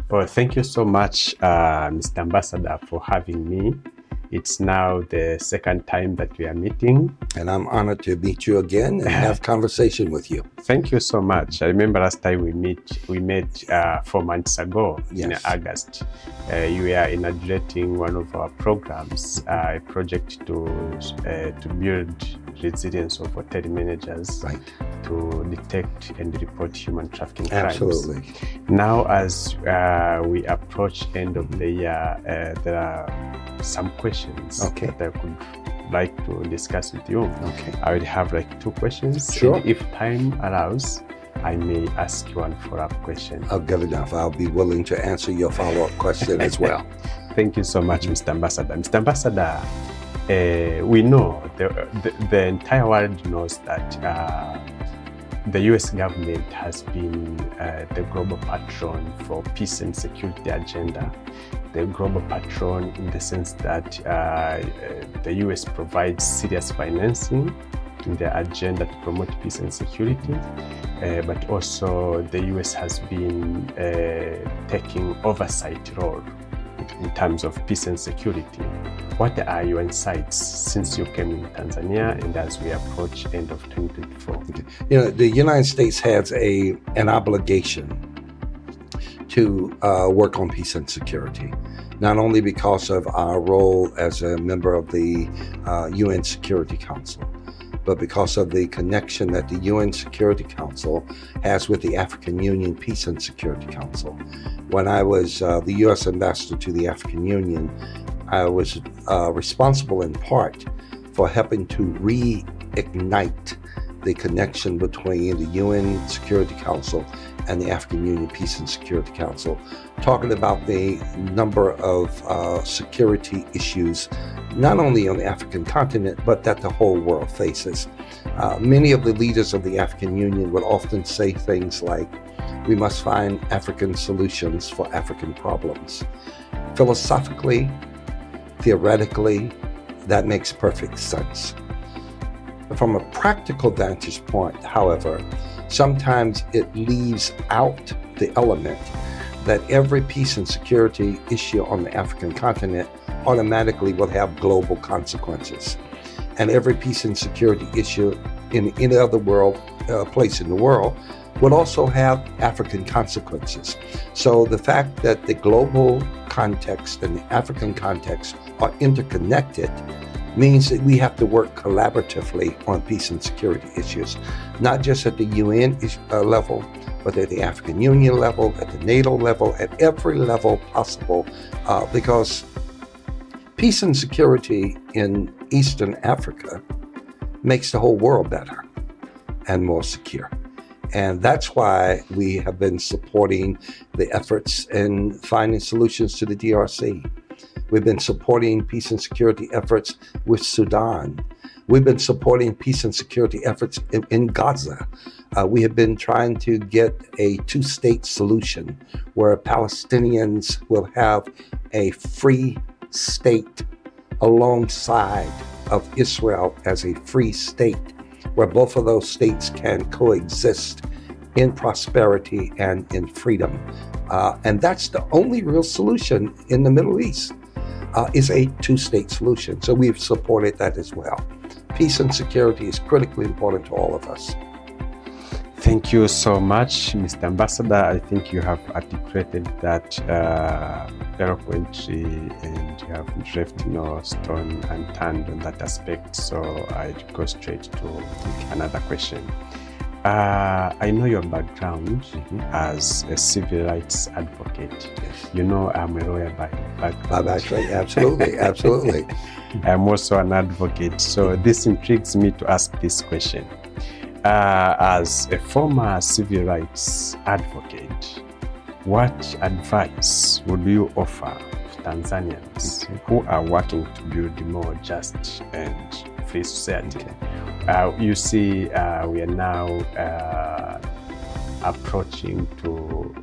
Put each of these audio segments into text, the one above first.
Well, thank you so much, Mr. Ambassador, for having me. It's now the second time that we are meeting. And I'm honored to meet you again and have conversation with you. Thank you so much. I remember last time we met 4 months ago in August. You were inaugurating one of our programs, a project to build resilience of hotel managers to detect and report human trafficking crimes. Absolutely. Now, as we approach end of the year, there are some questions that I could like to discuss with you. I will have like 2 questions. Sure. And if time allows, I may ask you one follow-up question. Oh, good enough. I'll be willing to answer your follow-up question as well. Thank you so much, Mr. Ambassador. Mr. Ambassador, we know, the entire world knows that the U.S. government has been the global patron for peace and security agenda. The global patron in the sense that the U.S. provides serious financing in the agenda to promote peace and security, but also the U.S. has been taking oversight role in terms of peace and security. What are your insights since you came in Tanzania and as we approach end of 2024? You know, the United States has an obligation to work on peace and security, not only because of our role as a member of the UN Security Council, but because of the connection that the UN Security Council has with the African Union Peace and Security Council. When I was the U.S. ambassador to the African Union, I was responsible in part for helping to reignite the connection between the UN Security Council and the African Union Peace and Security Council, talking about the number of security issues, not only on the African continent, but that the whole world faces. Many of the leaders of the African Union would often say things like, we must find African solutions for African problems. Philosophically, theoretically, that makes perfect sense. From a practical vantage point, however, sometimes it leaves out the element that every peace and security issue on the African continent automatically will have global consequences. And every peace and security issue in any other place in the world would also have African consequences. So the fact that the global context and the African context are interconnected means that we have to work collaboratively on peace and security issues, not just at the UN level, but at the African Union level, at the NATO level, at every level possible, because peace and security in Eastern Africa makes the whole world better and more secure. And that's why we have been supporting the efforts in finding solutions to the DRC. We've been supporting peace and security efforts with Sudan. We've been supporting peace and security efforts in Gaza. We have been trying to get a 2-state solution where Palestinians will have a free state alongside of Israel as a free state, where both of those states can coexist in prosperity and in freedom. And that's the only real solution in the Middle East, is a 2-state solution. So we've supported that as well. Peace and security is critically important to all of us. Thank you so much, Mr. Ambassador. I think you have articulated that eloquently, and you have left no stone unturned on that aspect. So I'd go straight to another question. I know your background as a civil rights advocate. Yes. You know, I'm a lawyer by background. Actually, absolutely, absolutely. I'm also an advocate. So this intrigues me to ask this question. As a former civil rights advocate, what advice would you offer to Tanzanians who are working to build a more just and free society? You see, we are now approaching to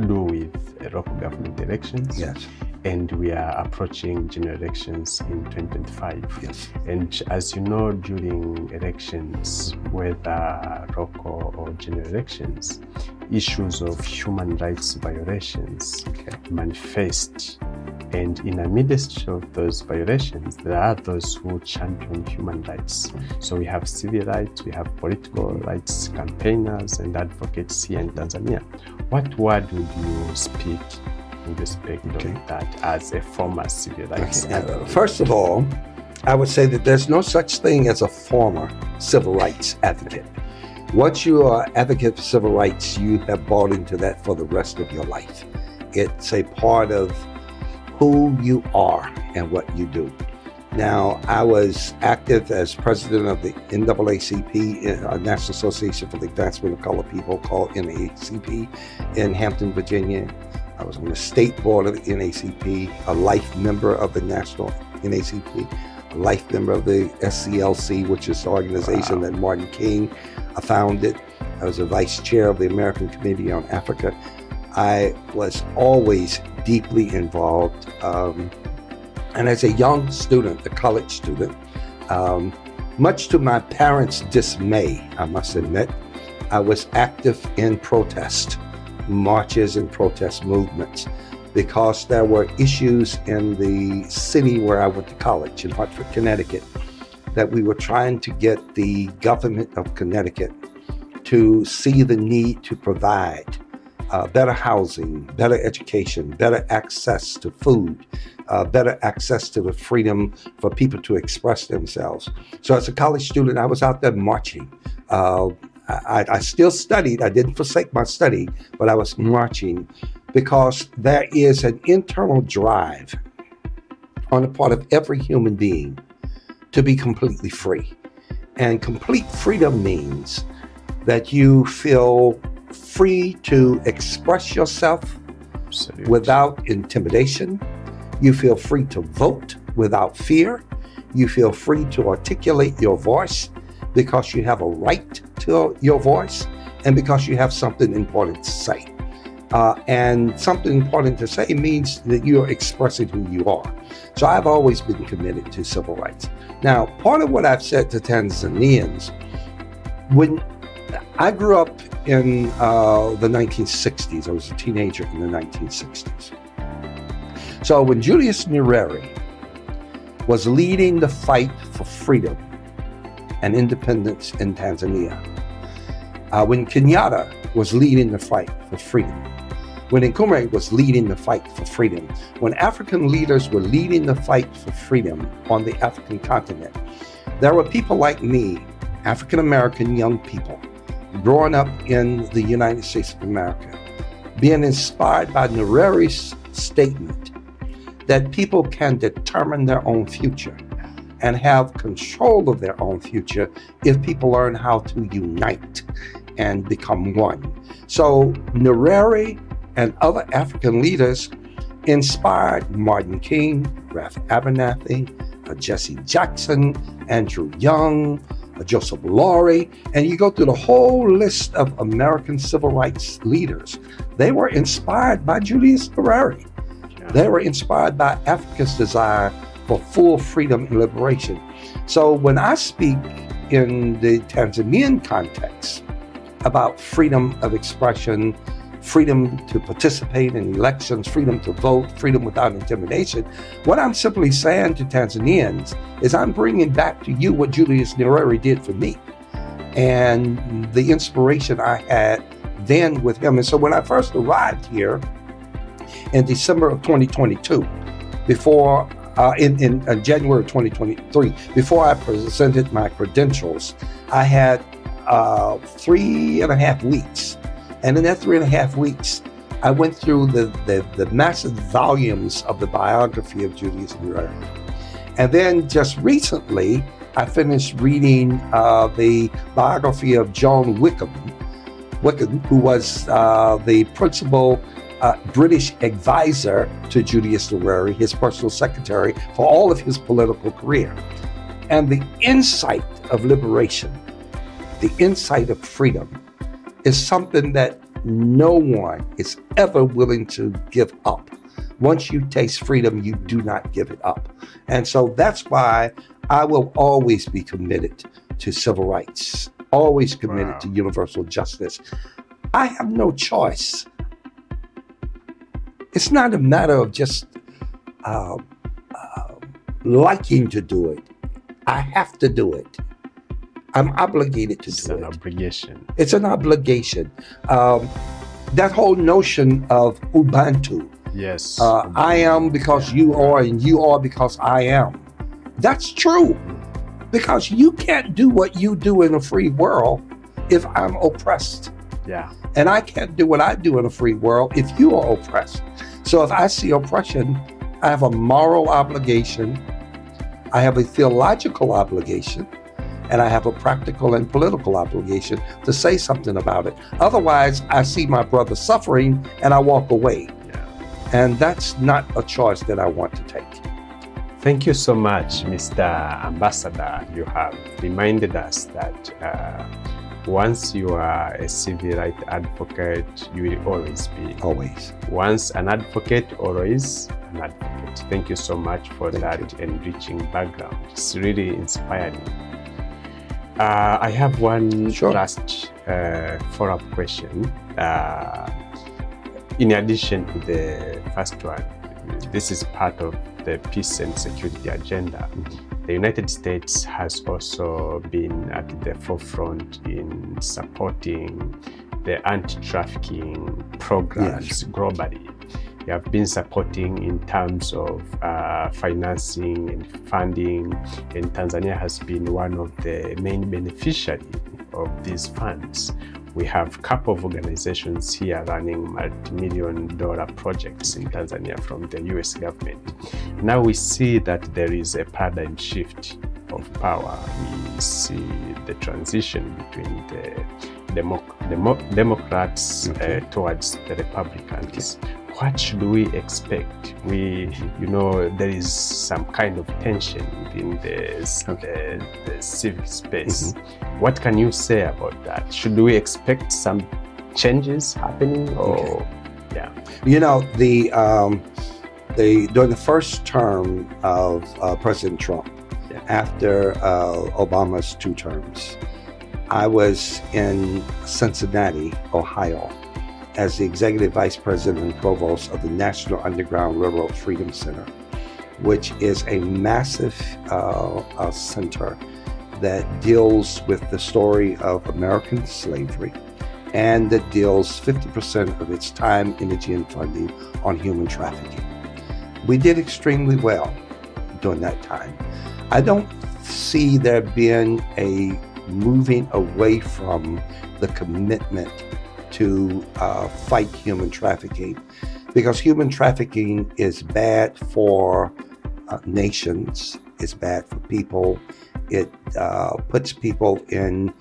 do with local government elections. Yes. And we are approaching general elections in 2025. Yes. And as you know, during elections, whether local or general elections, issues of human rights violations manifest. And in the midst of those violations, there are those who champion human rights. So we have civil rights, we have political rights campaigners and advocates here in Tanzania. What word would you speak in respect of that as a former civil rights advocate? First of all, I would say that there's no such thing as a former civil rights advocate. Once you are an advocate for civil rights, you have bought into that for the rest of your life. It's a part of who you are and what you do. Now, I was active as president of the NAACP, National Association for the Advancement of Colored People, called NAACP, in Hampton, Virginia. I was on the state board of the NAACP, a life member of the National NAACP, a life member of the SCLC, which is the organization that Martin King founded. I was a vice chair of the American Committee on Africa. I was always deeply involved. And as a young student, a college student, much to my parents' dismay, I must admit, I was active in protest, marches and protest movements, because there were issues in the city where I went to college, in Hartford, Connecticut, that we were trying to get the government of Connecticut to see the need to provide better housing, better education, better access to food, better access to the freedom for people to express themselves. So as a college student, I was out there marching. I still studied. I didn't forsake my study, but I was marching because there is an internal drive on the part of every human being to be completely free. And complete freedom means that you feel free to express yourself without intimidation. You feel free to vote without fear. You feel free to articulate your voice because you have a right to your voice and because you have something important to say. And something important to say means that you're expressing who you are. So I've always been committed to civil rights. Now, part of what I've said to Tanzanians, when I grew up in the 1960s, I was a teenager in the 1960s. So when Julius Nyerere was leading the fight for freedom and independence in Tanzania, when Kenyatta was leading the fight for freedom, when Nkrumah was leading the fight for freedom, when African leaders were leading the fight for freedom on the African continent, there were people like me, African-American young people, growing up in the United States of America, being inspired by Nyerere's statement that people can determine their own future and have control of their own future if people learn how to unite and become one. So Nyerere and other African leaders inspired Martin King, Ralph Abernathy, Jesse Jackson, Andrew Young, Joseph Laurie, and you go through the whole list of American civil rights leaders. They were inspired by Julius Nyerere. They were inspired by Africa's desire for full freedom and liberation. So when I speak in the Tanzanian context about freedom of expression, freedom to participate in elections, freedom to vote, freedom without intimidation, what I'm simply saying to Tanzanians is I'm bringing back to you what Julius Nyerere did for me and the inspiration I had then with him. And so when I first arrived here in December of 2022, before in January of 2023, before I presented my credentials, I had 3.5 weeks. And in that 3.5 weeks, I went through the massive volumes of the biography of Julius Nyerere. And then just recently, I finished reading the biography of John Wickham, who was the principal British advisor to Julius Nyerere, his personal secretary, for all of his political career. And the insight of liberation, the insight of freedom, is something that no one is ever willing to give up. Once you taste freedom, you do not give it up. And so that's why I will always be committed to civil rights, always committed to universal justice. I have no choice. It's not a matter of just liking to do it. I have to do it. I'm obligated to do it. It's an obligation. It's an obligation. That whole notion of Ubuntu. Yes. I am because you are, and you are because I am. That's true. Because you can't do what you do in a free world if I'm oppressed. Yeah. And I can't do what I do in a free world if you are oppressed. So if I see oppression, I have a moral obligation, I have a theological obligation, and I have a practical and political obligation to say something about it. Otherwise, I see my brother suffering and I walk away. Yeah. And that's not a choice that I want to take. Thank you so much, Mr. Ambassador. You have reminded us that once you are a civil rights advocate, you will always be. Always. Once an advocate, always an advocate. Thank you so much for that enriching background. It's really inspiring. I have one last follow-up question. In addition to the first one, this is part of the peace and security agenda. The United States has also been at the forefront in supporting the anti-trafficking programs globally. We have been supporting in terms of financing and funding, and Tanzania has been one of the main beneficiaries of these funds. We have a couple of organizations here running multi-million-dollar projects in Tanzania from the U.S. government. Now we see that there is a paradigm shift of power. We see the transition between the Democrats towards the Republicans. What should we expect? There is some kind of tension within the civic space. What can you say about that? Should we expect some changes happening? Or during the first term of President Trump, after Obama's 2 terms, I was in Cincinnati, Ohio, as the Executive Vice President and Provost of the National Underground Railroad Freedom Center, which is a massive center that deals with the story of American slavery, and that deals 50% of its time, energy, and funding on human trafficking. We did extremely well during that time. I don't see there being a moving away from the commitment to fight human trafficking, because human trafficking is bad for nations, it's bad for people, it puts people in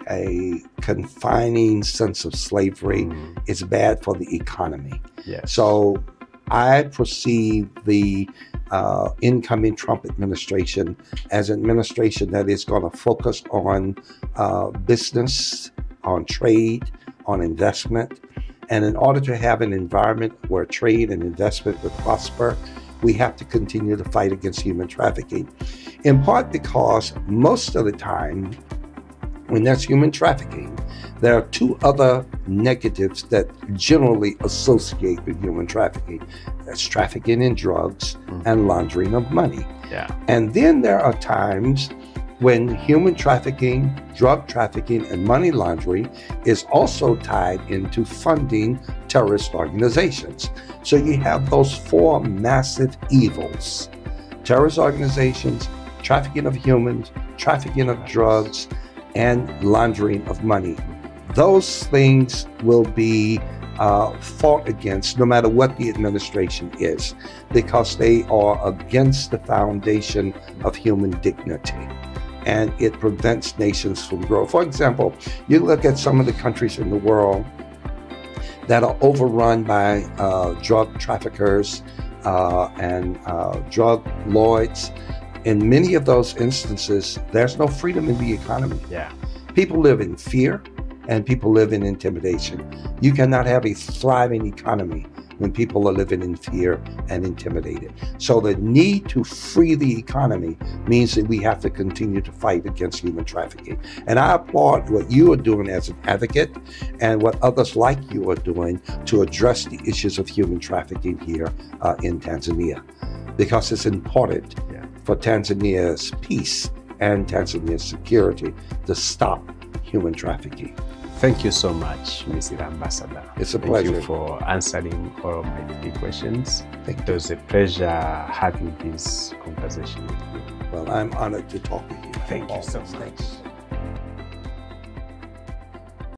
a confining sense of slavery, it's bad for the economy. Yes. So I perceive the incoming Trump administration as an administration that is going to focus on business, on trade, on investment. And in order to have an environment where trade and investment would prosper, we have to continue to fight against human trafficking. In part because most of the time, when there's human trafficking, there are 2 other negatives that generally associate with human trafficking. That's trafficking in drugs and laundering of money. Yeah. And then there are times when human trafficking, drug trafficking, and money laundering is also tied into funding terrorist organizations. So you have those 4 massive evils: terrorist organizations, trafficking of humans, trafficking of drugs, and laundering of money. Those things will be fought against no matter what the administration is, because they are against the foundation of human dignity, and it prevents nations from growth. For example, you look at some of the countries in the world that are overrun by drug traffickers and drug lords. In many of those instances, there's no freedom in the economy. Yeah. People live in fear and people live in intimidation. You cannot have a thriving economy when people are living in fear and intimidated. So the need to free the economy means that we have to continue to fight against human trafficking. And I applaud what you are doing as an advocate and what others like you are doing to address the issues of human trafficking here in Tanzania, because it's important for Tanzania's peace and Tanzania's security to stop human trafficking. Thank you so much, Mr. Ambassador. It's a pleasure. Thank you for answering all of my 3 questions. Thank It was a pleasure having this conversation with you. Well, I'm honored to talk with you. Thank you so much.